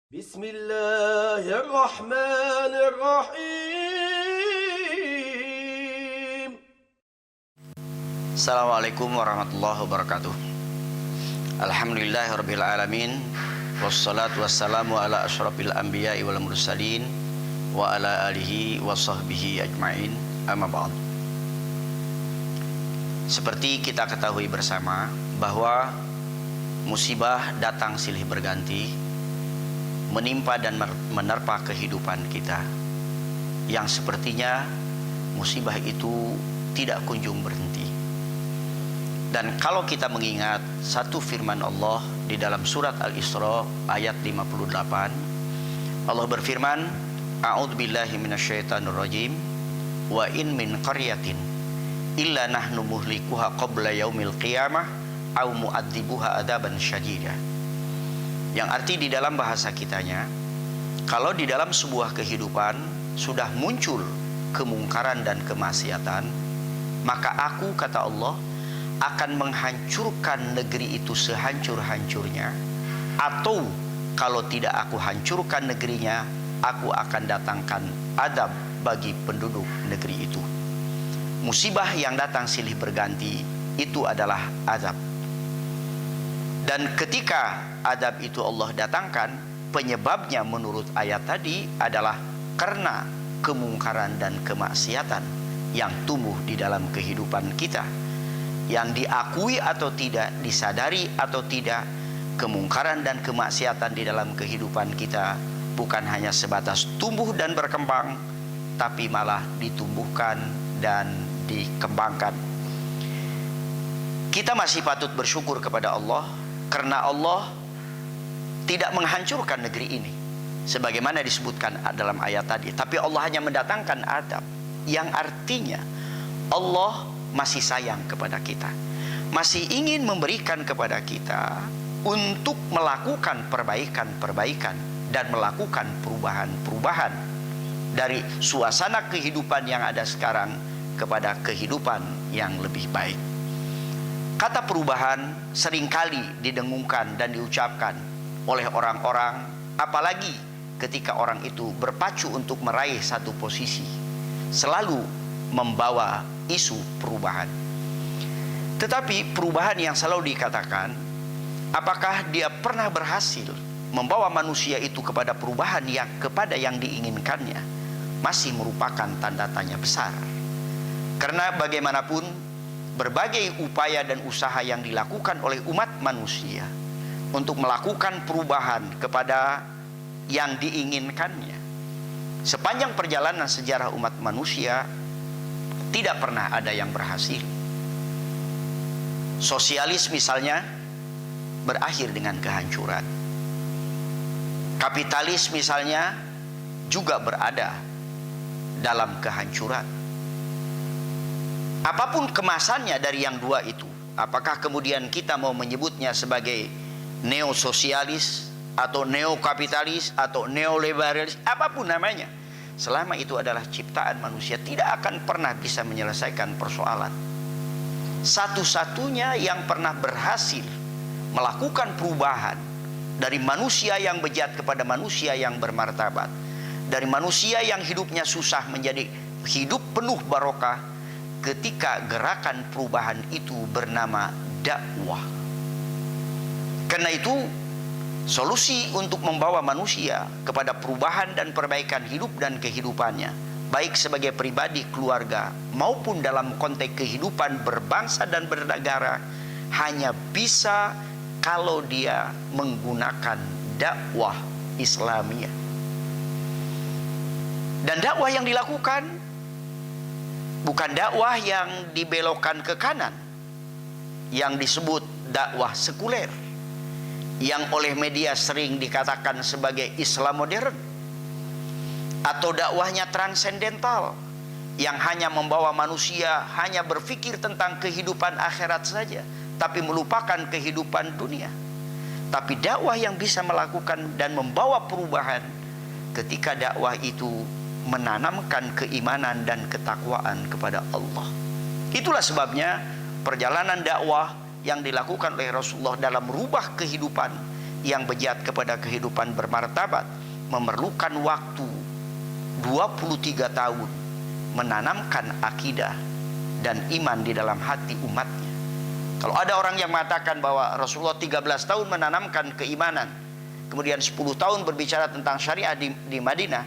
Bismillahirrahmanirrahim. Assalamualaikum warahmatullahi wabarakatuh. Alhamdulillahirabbil alamin. Wassalatu wassalamu ala asyrafil anbiya'i wal mursalin wa ala alihi wa sahbihi ajmain. Amma ba'd. Seperti kita ketahui bersama bahwa musibah datang silih berganti, menimpa dan menerpa kehidupan kita, yang sepertinya musibah itu tidak kunjung berhenti. Dan kalau kita mengingat satu firman Allah di dalam surat Al-Isra ayat 58, Allah berfirman, A'udzubillahi minasyaitonirrajim, wa in min qaryatin illa nahnu muhlikuha qabla yaumil qiyamah au mu'adzibuha adzaban syadida. Yang arti di dalam bahasa kitanya, kalau di dalam sebuah kehidupan sudah muncul kemungkaran dan kemaksiatan, maka aku, kata Allah, akan menghancurkan negeri itu sehancur-hancurnya. Atau kalau tidak aku hancurkan negerinya, aku akan datangkan adab bagi penduduk negeri itu. Musibah yang datang silih berganti itu adalah azab. Dan ketika adab itu Allah datangkan, penyebabnya menurut ayat tadi adalah karena kemungkaran dan kemaksiatan yang tumbuh di dalam kehidupan kita. Yang diakui atau tidak, disadari atau tidak, kemungkaran dan kemaksiatan di dalam kehidupan kita bukan hanya sebatas tumbuh dan berkembang, tapi malah ditumbuhkan dan dikembangkan. Kita masih patut bersyukur kepada Allah karena Allah tidak menghancurkan negeri ini sebagaimana disebutkan dalam ayat tadi, tapi Allah hanya mendatangkan adab, yang artinya Allah masih sayang kepada kita, masih ingin memberikan kepada kita untuk melakukan perbaikan-perbaikan dan melakukan perubahan-perubahan dari suasana kehidupan yang ada sekarang kepada kehidupan yang lebih baik. Kata perubahan seringkali didengungkan dan diucapkan oleh orang-orang, apalagi ketika orang itu berpacu untuk meraih satu posisi, selalu membawa isu perubahan. Tetapi perubahan yang selalu dikatakan, apakah dia pernah berhasil membawa manusia itu kepada perubahan kepada yang diinginkannya, masih merupakan tanda tanya besar. Karena bagaimanapun berbagai upaya dan usaha yang dilakukan oleh umat manusia untuk melakukan perubahan kepada yang diinginkannya, sepanjang perjalanan sejarah umat manusia tidak pernah ada yang berhasil. Sosialis misalnya berakhir dengan kehancuran. Kapitalis misalnya juga berada dalam kehancuran. Apapun kemasannya dari yang dua itu, apakah kemudian kita mau menyebutnya sebagai neososialis atau neokapitalis atau neoliberalis, apapun namanya, selama itu adalah ciptaan manusia, tidak akan pernah bisa menyelesaikan persoalan. Satu-satunya yang pernah berhasil melakukan perubahan dari manusia yang bejat kepada manusia yang bermartabat, dari manusia yang hidupnya susah menjadi hidup penuh barokah, ketika gerakan perubahan itu bernama dakwah. Karena itu, solusi untuk membawa manusia kepada perubahan dan perbaikan hidup dan kehidupannya, baik sebagai pribadi, keluarga, maupun dalam konteks kehidupan berbangsa dan bernegara, hanya bisa kalau dia menggunakan dakwah Islamiyah. Dan dakwah yang dilakukan bukan dakwah yang dibelokkan ke kanan, yang disebut dakwah sekuler, yang oleh media sering dikatakan sebagai Islam modern, atau dakwahnya transendental, yang hanya membawa manusia hanya berpikir tentang kehidupan akhirat saja, tapi melupakan kehidupan dunia. Tapi dakwah yang bisa melakukan dan membawa perubahan ketika dakwah itu menanamkan keimanan dan ketakwaan kepada Allah. Itulah sebabnya perjalanan dakwah yang dilakukan oleh Rasulullah dalam merubah kehidupan yang bejat kepada kehidupan bermartabat memerlukan waktu 23 tahun menanamkan akidah dan iman di dalam hati umatnya. Kalau ada orang yang mengatakan bahwa Rasulullah 13 tahun menanamkan keimanan, kemudian 10 tahun berbicara tentang syariat di Madinah,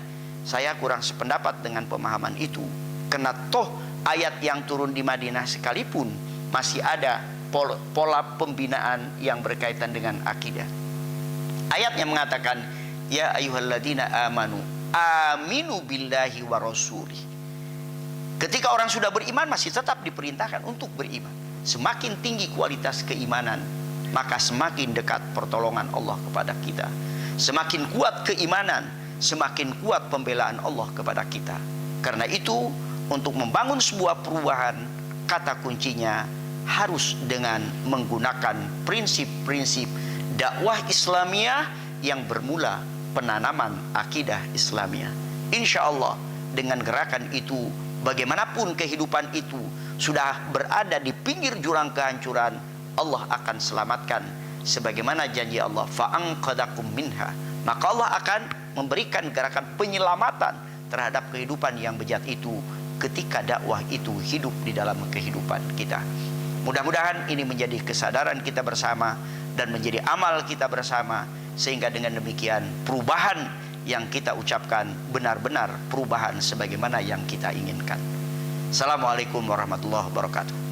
saya kurang sependapat dengan pemahaman itu. Karena toh ayat yang turun di Madinah sekalipun masih ada pola pembinaan yang berkaitan dengan akidah. Ayatnya mengatakan, ya ayyuhalladzina amanu aminu billahi wa rasulih. Ketika orang sudah beriman masih tetap diperintahkan untuk beriman. Semakin tinggi kualitas keimanan, maka semakin dekat pertolongan Allah kepada kita. Semakin kuat keimanan, semakin kuat pembelaan Allah kepada kita. Karena itu, untuk membangun sebuah perubahan, kata kuncinya harus dengan menggunakan prinsip-prinsip dakwah Islamiyah yang bermula penanaman akidah Islamiyah. Insya Allah dengan gerakan itu, bagaimanapun kehidupan itu sudah berada di pinggir jurang kehancuran, Allah akan selamatkan sebagaimana janji Allah, fa'anqadakum minha. Maka Allah akan memberikan gerakan penyelamatan terhadap kehidupan yang bejat itu ketika dakwah itu hidup di dalam kehidupan kita. Mudah-mudahan ini menjadi kesadaran kita bersama dan menjadi amal kita bersama, sehingga dengan demikian perubahan yang kita ucapkan benar-benar perubahan sebagaimana yang kita inginkan. Assalamualaikum warahmatullahi wabarakatuh.